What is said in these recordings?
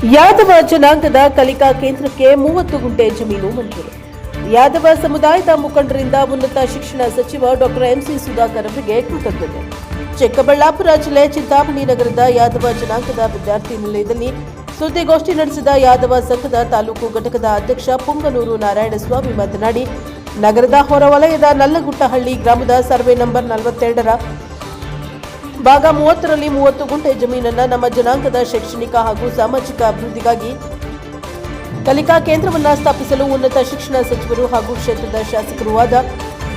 ಯಾದವ ಜನಾಂಗದ ಕಲಿಕಾ ಕೇಂದ್ರಕ್ಕೆ 30 ಗುಂಟೆ ಜಮೀನು ಮಂಜೂರು. ಯಾದವ ಸಮುದಾಯದ ಮುಖಂಡರಿಂದ ಉನ್ನತ ಶಿಕ್ಷಣ ಸಚಿವ ಡಾಕ್ಟರ್ ಎಂಸಿ ಸುಧಾಕರ್ ಅವರಿಗೆ ಕೃತಜ್ಞತೆ. ಚಿಕ್ಕಬಳ್ಳಾಪುರ ಜಿಲ್ಲೆ ಚಿಂತಾಮಣಿ ನಗರದ ಯಾದವ ಜನಾಂಗದ ವಿದ್ಯಾರ್ಥಿ ನಿಲಯದಲ್ಲಿ ಸುದ್ದಿಗೋಷ್ಠಿ ನಡೆಸಿದ ಯಾದವ ಸಂಘದ ತಾಲೂಕು ಘಟಕದ ಅಧ್ಯಕ್ಷ ಪುಂಗನೂರು ನಾರಾಯಣಸ್ವಾಮಿ ಮಾತನಾಡಿ, ನಗರದ ಹೊರವಲಯದ ನಲ್ಲಗುಟ್ಟಹಳ್ಳಿ ಗ್ರಾಮದ ಸರ್ವೆ ನಂಬರ್ 42ರ ಭಾಗ 30ರಲ್ಲಿ 30 ಗುಂಟೆ ಜಮೀನನ್ನು ನಮ್ಮ ಜನಾಂಗದ ಶೈಕ್ಷಣಿಕ ಹಾಗೂ ಸಾಮಾಜಿಕ ಅಭಿವೃದ್ಧಿಗಾಗಿ ಕಲಿಕಾ ಕೇಂದ್ರವನ್ನು ಸ್ಥಾಪಿಸಲು ಉನ್ನತ ಶಿಕ್ಷಣ ಸಚಿವರು ಹಾಗೂ ಕ್ಷೇತ್ರದ ಶಾಸಕರೂ ಆದ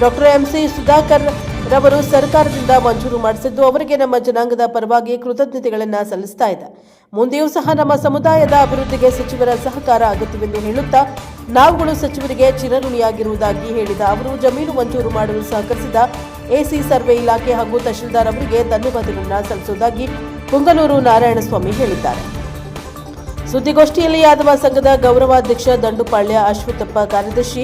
ಡಾಕ್ಟರ್ ಎಂಸಿ ಸುಧಾಕರ್ ರವರು ಸರ್ಕಾರದಿಂದ ಮಂಜೂರು ಮಾಡಿಸಿದ್ದು ಅವರಿಗೆ ನಮ್ಮ ಜನಾಂಗದ ಪರವಾಗಿ ಕೃತಜ್ಞತೆಗಳನ್ನು ಸಲ್ಲಿಸ್ತಾ ಇದೆ. ಮುಂದೆಯೂ ಸಹ ನಮ್ಮ ಸಮುದಾಯದ ಅಭಿವೃದ್ಧಿಗೆ ಸಚಿವರ ಸಹಕಾರ ಅಗತ್ಯವೆಂದು ಹೇಳುತ್ತಾ ನಾವುಗಳು ಸಚಿವರಿಗೆ ಚಿರಋಣಿಯಾಗಿರುವುದಾಗಿ ಹೇಳಿದ ಅವರು, ಜಮೀನು ಮಂಜೂರು ಮಾಡಲು ಸಹಕರಿಸಿದ ಎಸಿ ಸರ್ವೆ ಇಲಾಖೆ ಹಾಗೂ ತಹಶೀಲ್ದಾರ್ ಅವರಿಗೆ ಧನ್ಯವಾದಗಳನ್ನು ಸಲ್ಲಿಸುವುದಾಗಿ ಪುಂಗನೂರು ನಾರಾಯಣಸ್ವಾಮಿ ಹೇಳಿದ್ದಾರೆ. ಸುದ್ದಿಗೋಷ್ಠಿಯಲ್ಲಿ ಯಾದವ ಸಂಘದ ಗೌರವಾಧ್ಯಕ್ಷ ದಂಡುಪಾಳ್ಯ ಅಶ್ವತ್ಥಪ್ಪ, ಕಾರ್ಯದರ್ಶಿ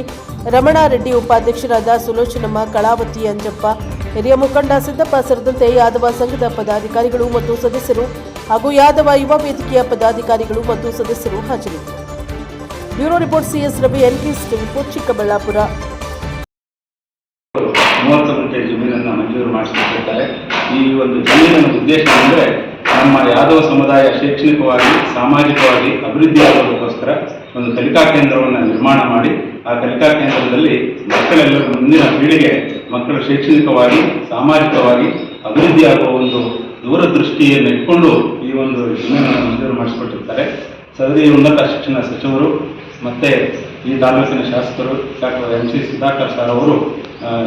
ರಮಣಾರೆಡ್ಡಿ, ಉಪಾಧ್ಯಕ್ಷರಾದ ಸುಲೋಚನಮ್ಮ, ಕಳಾವತಿ ಅಂಜಪ್ಪ, ಹಿರಿಯ ಮುಖಂಡ ಸಿದ್ದಪ್ಪ ಸೇರಿದಂತೆ ಯಾದವ ಸಂಘದ ಪದಾಧಿಕಾರಿಗಳು ಮತ್ತು ಸದಸ್ಯರು ಹಾಗೂ ಯಾದವ ಯುವ ವೇದಿಕೆಯ ಪದಾಧಿಕಾರಿಗಳು ಮತ್ತು ಸದಸ್ಯರು ಹಾಜರಿದ್ದರು. Bureau report CS Ravi, NKS report, Chikkaballapur. 30 ಗುಂಟೆ ಜಮೀನನ್ನು ಮಂಜೂರು ಮಾಡಿಸಿಕೊಟ್ಟಿದ್ದಾರೆ. ಈ ಒಂದು ಜಮೀನಿನ ಉದ್ದೇಶ ಅಂದರೆ ನಮ್ಮ ಯಾದವ ಸಮುದಾಯ ಶೈಕ್ಷಣಿಕವಾಗಿ ಸಾಮಾಜಿಕವಾಗಿ ಅಭಿವೃದ್ಧಿಯಾಗೋದಕ್ಕೋಸ್ಕರ ಒಂದು ಕಲಿಕಾ ಕೇಂದ್ರವನ್ನು ನಿರ್ಮಾಣ ಮಾಡಿ ಆ ಕಲಿಕಾ ಕೇಂದ್ರದಲ್ಲಿ ಮಕ್ಕಳೆಲ್ಲರೂ ಮುಂದಿನ ಪೀಳಿಗೆ ಮಕ್ಕಳು ಶೈಕ್ಷಣಿಕವಾಗಿ ಸಾಮಾಜಿಕವಾಗಿ ಅಭಿವೃದ್ಧಿಯಾಗುವ ಒಂದು ದೂರದೃಷ್ಟಿಯನ್ನು ಇಟ್ಕೊಂಡು ಈ ಒಂದು ಜಮೀನನ್ನು ಮಂಜೂರು ಮಾಡಿಸಿಕೊಟ್ಟಿರ್ತಾರೆ. ಸದರಿ ಉನ್ನತ ಶಿಕ್ಷಣ ಸಚಿವರು ಮತ್ತು ಈ ತಾಲೂಕಿನ ಶಾಸಕರು ಡಾಕ್ಟರ್ ಎಂಸಿ ಸುಧಾಕರ್ ಸರ್ ಅವರು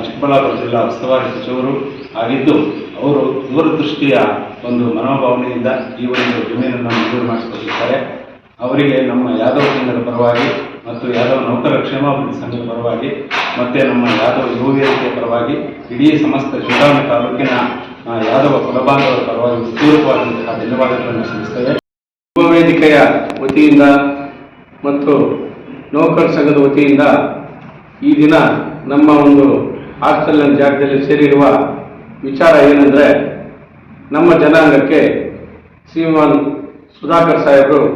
ಚಿಕ್ಕಬಳ್ಳಾಪುರ ಜಿಲ್ಲಾ ಉಸ್ತುವಾರಿ ಸಚಿವರು ಆಗಿದ್ದು, ಅವರು ದೂರದೃಷ್ಟಿಯ ಒಂದು ಮನೋಭಾವನೆಯಿಂದ ಈ ಒಂದು ಜಮೀನನ್ನು ಮಂಜೂರು ಮಾಡಿಸಿಕೊಟ್ಟಿದ್ದಾರೆ. ಅವರಿಗೆ ನಮ್ಮ ಯಾದವ ಸಂಘದ ಪರವಾಗಿ ಮತ್ತು ಯಾದವ ನೌಕರರ ಕ್ಷೇಮಾಭಿವೃದ್ಧಿ ಸಂಘದ ಪರವಾಗಿ ಮತ್ತು ನಮ್ಮ ಯಾದವ ಯುವ ವೇದಿಕೆಯ ಪರವಾಗಿ ಇಡೀ ಸಮಸ್ತ ಚಿಂತಾಮಣಿ ತಾಲೂಕಿನ ಯಾದವ ಕುಲಬಾಂಧವರ ಪರವಾಗಿ ಪೂರ್ವಕವಾದಂತಹ ಧನ್ಯವಾದಗಳನ್ನು ಸಲ್ಲಿಸ್ತೇವೆ. ಯುವ ವೇದಿಕೆಯ ವತಿಯಿಂದ ಮತ್ತು ನೌಕರ ಸಂಘದ ವತಿಯಿಂದ ಈ ದಿನ ನಮ್ಮ ಒಂದು ಹಾಸ್ಟೆಲ್ನ ಜಾಗದಲ್ಲಿ ಸೇರಿರುವ ವಿಚಾರ ಏನೆಂದರೆ, ನಮ್ಮ ಜನಾಂಗಕ್ಕೆ ಶ್ರೀಮಾನ್ ಸುಧಾಕರ್ ಸಾಹೇಬರು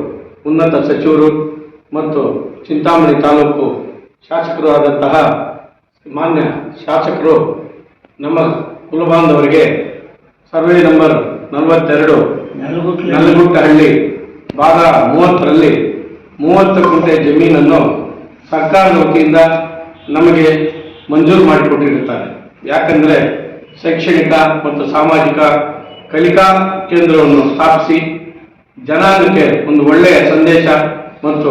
ಉನ್ನತ ಸಚಿವರು ಮತ್ತು ಚಿಂತಾಮಣಿ ತಾಲೂಕು ಶಾಸಕರು ಆದಂತಹ ಮಾನ್ಯ ಶಾಸಕರು ನಮ್ಮ ಕುಲಬಾಂಧವರಿಗೆ ಸರ್ವೆ ನಂಬರ್ 42 ನಲ್ಲಗುಟ್ಟಹಳ್ಳಿ ಭಾಗ 30ರಲ್ಲಿ 30 ಗುಂಟೆ ಜಮೀನನ್ನು ಸರ್ಕಾರದ ವತಿಯಿಂದ ನಮಗೆ ಮಂಜೂರು ಮಾಡಿಕೊಟ್ಟಿರುತ್ತಾರೆ. ಯಾಕಂದರೆ ಶೈಕ್ಷಣಿಕ ಮತ್ತು ಸಾಮಾಜಿಕ ಕಲಿಕಾ ಕೇಂದ್ರವನ್ನು ಸ್ಥಾಪಿಸಿ ಜನಾಂಗಕ್ಕೆ ಒಂದು ಒಳ್ಳೆಯ ಸಂದೇಶ ಮತ್ತು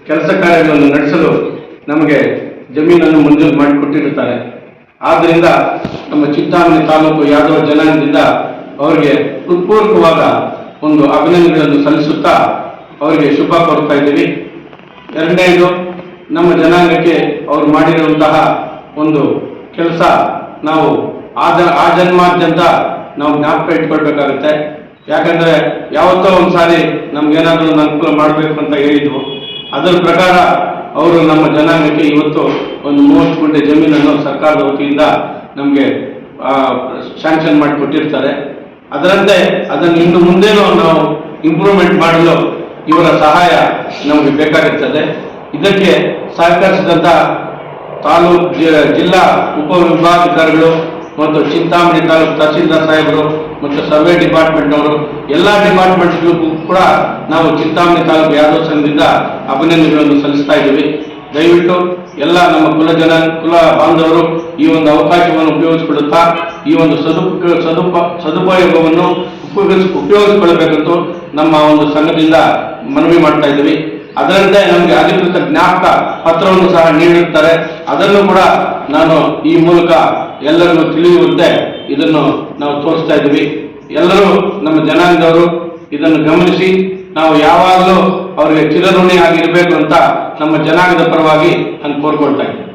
ಕೆಲಸ ಕಾರ್ಯಗಳನ್ನು ನಡೆಸಲು ನಮಗೆ ಜಮೀನನ್ನು ಮಂಜೂರು ಮಾಡಿಕೊಟ್ಟಿರುತ್ತಾರೆ. ಆದ್ದರಿಂದ ನಮ್ಮ ಚಿಂತಾಮಣಿ ತಾಲೂಕು ಯಾದವ ಜನಾಂಗದಿಂದ ಅವರಿಗೆ ಹೃತ್ಪೂರ್ವಕವಾದ ಒಂದು ಅಭಿನಂದನೆಗಳನ್ನು ಸಲ್ಲಿಸುತ್ತಾ ಅವರಿಗೆ ಶುಭ ಕೋರ್ತಾ ಇದ್ದೀವಿ. ಎರಡನೇದು, ನಮ್ಮ ಜನಾಂಗಕ್ಕೆ ಅವರು ಮಾಡಿರುವಂತಹ ಒಂದು ಕೆಲಸ ನಾವು ಆ ಜನ್ಮಾದ್ಯಂತ ನಾವು ಜ್ಞಾಪಕ ಇಟ್ಕೊಳ್ಬೇಕಾಗುತ್ತೆ. ಯಾಕಂದರೆ ಯಾವತ್ತೋ ಒಂದು ಸಾರಿ ನಮ್ಗೇನಾದರೂ ಅನುಕೂಲ ಮಾಡಬೇಕು ಅಂತ ಹೇಳಿದ್ವು. ಅದರ ಪ್ರಕಾರ ಅವರು ನಮ್ಮ ಜನಾಂಗಕ್ಕೆ ಇವತ್ತು ಒಂದು 30 ಗುಂಟೆ ಜಮೀನನ್ನು ಸರ್ಕಾರದ ವತಿಯಿಂದ ನಮಗೆ ಸ್ಯಾಂಕ್ಷನ್ ಮಾಡಿಕೊಟ್ಟಿರ್ತಾರೆ. ಅದರಂತೆ ಅದನ್ನು ಇನ್ನು ಮುಂದೇನೂ ನಾವು ಇಂಪ್ರೂವ್ಮೆಂಟ್ ಮಾಡಲು ಇವರ ಸಹಾಯ ನಮಗೆ ಬೇಕಾಗಿರ್ತದೆ. ಇದಕ್ಕೆ ಸಹಕರಿಸಿದಂಥ ತಾಲೂಕು ಜಿಲ್ಲಾ ಉಪವಿಭಾಗಾಧಿಕಾರಿಗಳು ಮತ್ತು ಚಿಂತಾಮಣಿ ತಾಲೂಕು ತಹಶೀಲ್ದಾರ್ ಸಾಹೇಬರು ಮತ್ತು ಸರ್ವೆ ಡಿಪಾರ್ಟ್ಮೆಂಟ್ನವರು, ಎಲ್ಲ ಡಿಪಾರ್ಟ್ಮೆಂಟ್ಗಳಿಗೂ ಕೂಡ ನಾವು ಚಿಂತಾಮಣಿ ತಾಲೂಕು ಯಾದವ ಸಂಘದಿಂದ ಅಭಿನಂದನೆಗಳನ್ನು ಸಲ್ಲಿಸ್ತಾ ಇದ್ದೀವಿ. ದಯವಿಟ್ಟು ಎಲ್ಲ ನಮ್ಮ ಕುಲ ಬಾಂಧವರು ಈ ಒಂದು ಅವಕಾಶವನ್ನು ಉಪಯೋಗಿಸಿಕೊಳ್ಳುತ್ತಾ ಈ ಒಂದು ಸದುಪಯೋಗವನ್ನು ಉಪಯೋಗಿಸಿಕೊಳ್ಳಬೇಕಂತೂ ನಮ್ಮ ಒಂದು ಸಂಘದಿಂದ ಮನವಿ ಮಾಡ್ತಾ ಇದ್ದೀವಿ. ಅದರಂತೆ ನಮಗೆ ಅಧಿಕೃತ ಜ್ಞಾಪಕ ಪತ್ರವನ್ನು ಸಹ ನೀಡಿರುತ್ತಾರೆ. ಅದನ್ನು ಕೂಡ ನಾನು ಈ ಮೂಲಕ ಎಲ್ಲರಿಗೂ ತಿಳಿಯುವಂತೆ ಇದನ್ನು ನಾವು ತೋರಿಸ್ತಾ ಇದ್ದೀವಿ. ಎಲ್ಲರೂ ನಮ್ಮ ಜನಾಂಗದವರು ಇದನ್ನು ಗಮನಿಸಿ ನಾವು ಯಾವಾಗಲೂ ಅವರಿಗೆ ಚಿರಋಣಿ ಆಗಿರಬೇಕು ಅಂತ ನಮ್ಮ ಜನಾಂಗದ ಪರವಾಗಿ ನಾನು ಕೋರ್ಕೊಳ್ತಾ ಇದ್ದೀನಿ.